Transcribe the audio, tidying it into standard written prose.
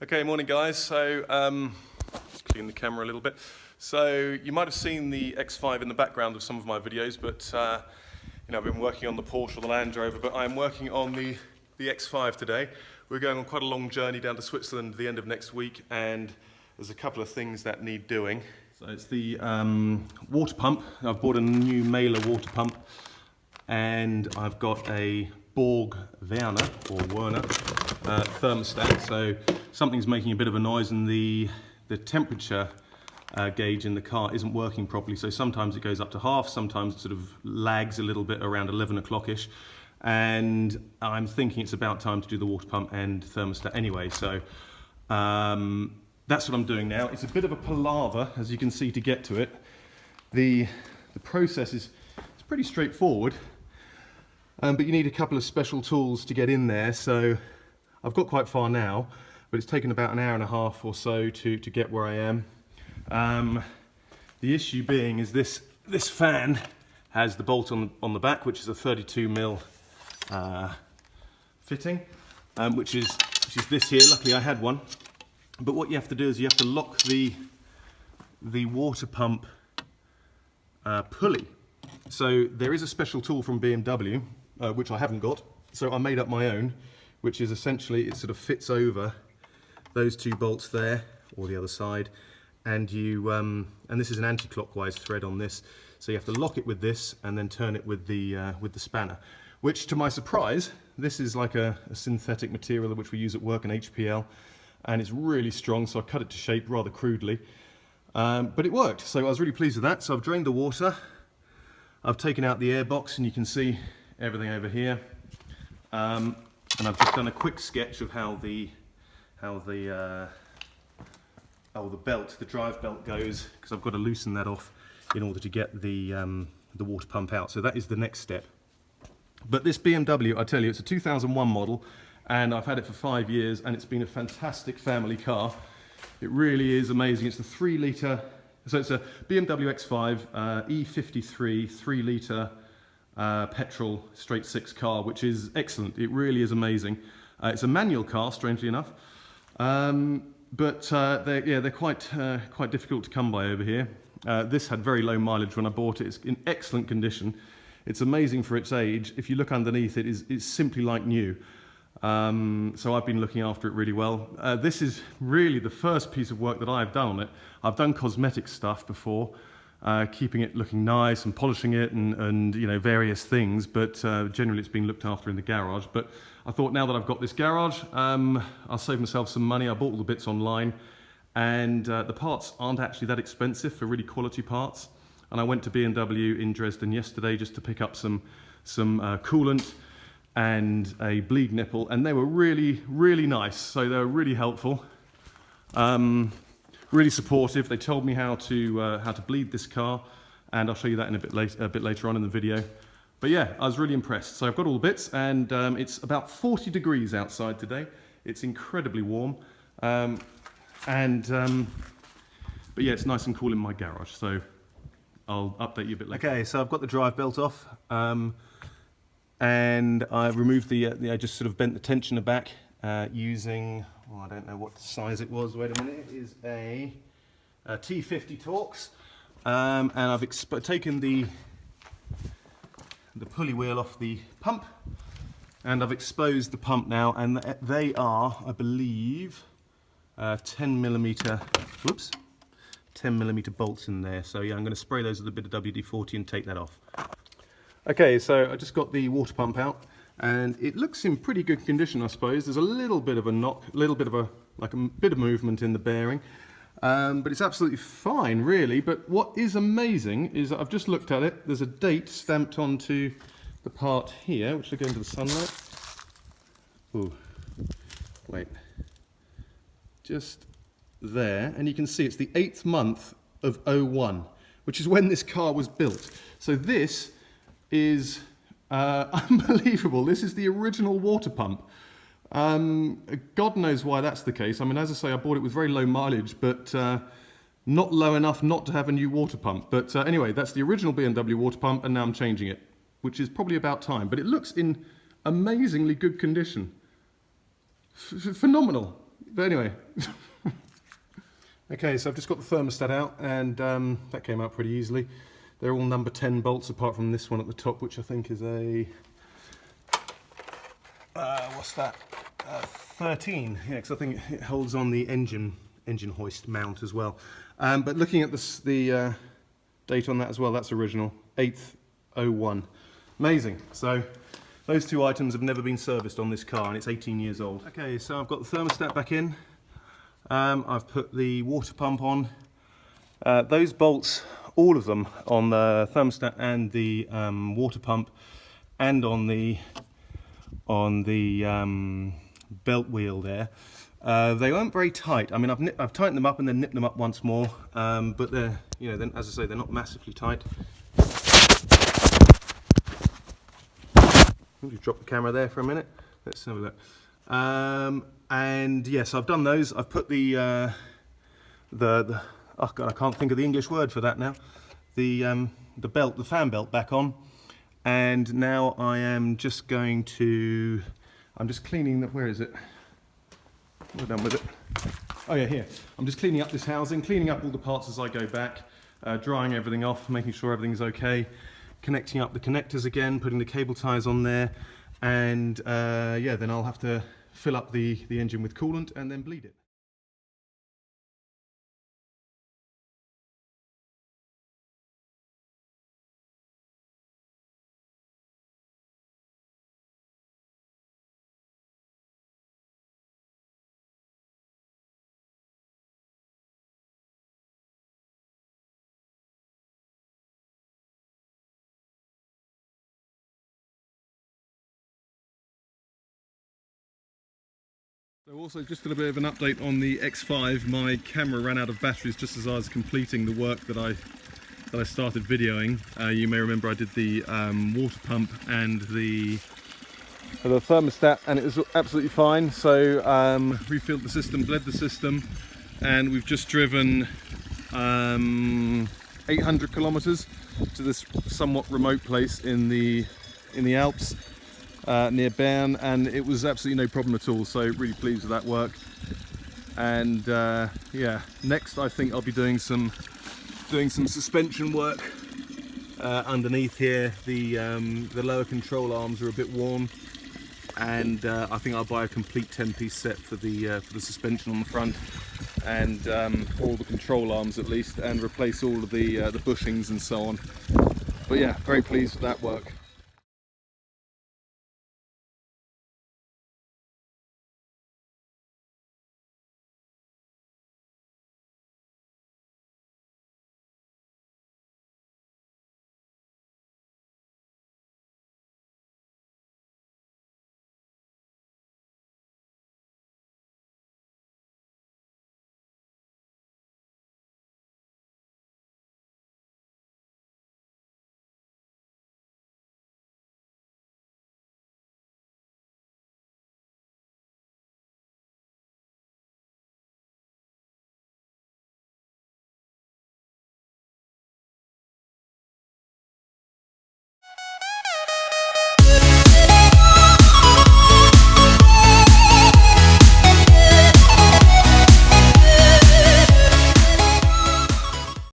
Okay, morning guys. So, just clean the camera a little bit. So, you might have seen the X5 in the background of some of my videos, but I've been working on the Porsche or the Land Rover, but I'm working on the X5 today. We're going on quite a long journey down to Switzerland at the end of next week, and there's a couple of things that need doing. So it's the water pump. I've bought a new Mailer water pump, and I've got a Borg Werner thermostat. So something's making a bit of a noise, and the temperature gauge in the car isn't working properly. So sometimes it goes up to half, sometimes it sort of lags a little bit around 11 o'clock-ish. And I'm thinking it's about time to do the water pump and thermostat anyway. So that's what I'm doing now. It's a bit of a palaver, as you can see, to get to it. The process is pretty straightforward. But you need a couple of special tools to get in there, so I've got quite far now, but it's taken about an hour and a half or so to get where I am. The issue being is this fan has the bolt on the back, which is a 32mm fitting, which is this here. Luckily I had one. But what you have to do is you have to lock the water pump pulley. So there is a special tool from BMW, which I haven't got, so I made up my own, which is essentially, it sort of fits over those two bolts there, or the other side, and and this is an anti-clockwise thread on this, so you have to lock it with this and then turn it with the spanner, which, to my surprise, this is like a synthetic material which we use at work in HPL, and it's really strong, so I cut it to shape rather crudely, but it worked, so I was really pleased with that. So I've drained the water, I've taken out the air box, and you can see everything over here, and I've just done a quick sketch of how the drive belt goes, because I've got to loosen that off in order to get the water pump out. So that is the next step. But this BMW, I tell you, it's a 2001 model, and I've had it for 5 years, and it's been a fantastic family car. It really is amazing. It's the 3-litre. So it's a BMW X5 E53 3-litre petrol straight 6 car, which is excellent. It really is amazing. It's a manual car, strangely enough, but they're quite difficult to come by over here. This had very low mileage when I bought it. It's in excellent condition. It's amazing for its age. If you look underneath it, it's simply like new. So I've been looking after it really well. This is really the first piece of work that I've done on it. I've done cosmetic stuff before, keeping it looking nice and polishing it and various things, but generally it's been looked after in the garage. But I thought, now that I've got this garage, I'll save myself some money. I bought all the bits online, and the parts aren't actually that expensive for really quality parts. And I went to BMW in Dresden yesterday just to pick up some coolant and a bleed nipple, and they were really nice. So they were really helpful, really supportive. They told me how to bleed this car, and I'll show you that in a bit later on in the video. But yeah, I was really impressed. So I've got all the bits, and it's about 40 degrees outside today. It's incredibly warm, but yeah, it's nice and cool in my garage. So I'll update you a bit later. Okay, so I've got the drive belt off. And I've removed I just sort of bent the tensioner back using, I don't know what size it was, wait a minute, it is a T50 Torx. And I've taken the pulley wheel off the pump, and I've exposed the pump now, and they are, I believe, 10mm bolts in there. So yeah, I'm going to spray those with a bit of WD-40 and take that off. Okay, so I just got the water pump out, and it looks in pretty good condition, I suppose. There's a little bit of a knock, a bit of movement in the bearing, but it's absolutely fine, really. But what is amazing is that I've just looked at it. There's a date stamped onto the part here, which will go into the sunlight. Ooh, wait, just there, and you can see it's the 8th month of 01, which is when this car was built. So this is unbelievable. This is the original water pump. God knows why that's the case. I mean, as I say, I bought it with very low mileage, but not low enough not to have a new water pump. But anyway, that's the original BMW water pump, and now I'm changing it, which is probably about time. But it looks in amazingly good condition. Phenomenal. But anyway. Okay, so I've just got the thermostat out, and that came out pretty easily. They're all number 10 bolts, apart from this one at the top, which I think is a... what's that? 13. Yeah, because I think it holds on the engine hoist mount as well. But looking at the date on that as well, that's original, 8th/01. Amazing. So those two items have never been serviced on this car, and it's 18 years old. Okay, so I've got the thermostat back in. I've put the water pump on. Those bolts, all of them, on the thermostat and the water pump, and on the belt wheel there, they weren't very tight. I mean, I've tightened them up and then nipped them up once more, but they're, you know, then, as I say, they're not massively tight. I'll just drop the camera there for a minute. Let's have a look. And yes, I've done those. I've put the oh God, I can't think of the English word for that now. The belt, the fan belt, back on. And now I am just going to, I'm just cleaning the, where is it? We're done with it. Oh yeah, here. I'm just cleaning up this housing, cleaning up all the parts as I go back, drying everything off, making sure everything's okay, connecting up the connectors again, putting the cable ties on there, and yeah, then I'll have to fill up the engine with coolant and then bleed it. So also just a bit of an update on the X5. My camera ran out of batteries just as I was completing the work that I started videoing. You may remember I did the water pump and the thermostat, and it was absolutely fine. So refilled the system, bled the system, and we've just driven 800 kilometers to this somewhat remote place in the Alps. Near Bern, and it was absolutely no problem at all, so really pleased with that work. And yeah, next I think I'll be doing some suspension work underneath here. The lower control arms are a bit worn, and I think I'll buy a complete 10-piece set for the suspension on the front, and all the control arms at least, and replace all of the bushings and so on. But yeah, very pleased with that work.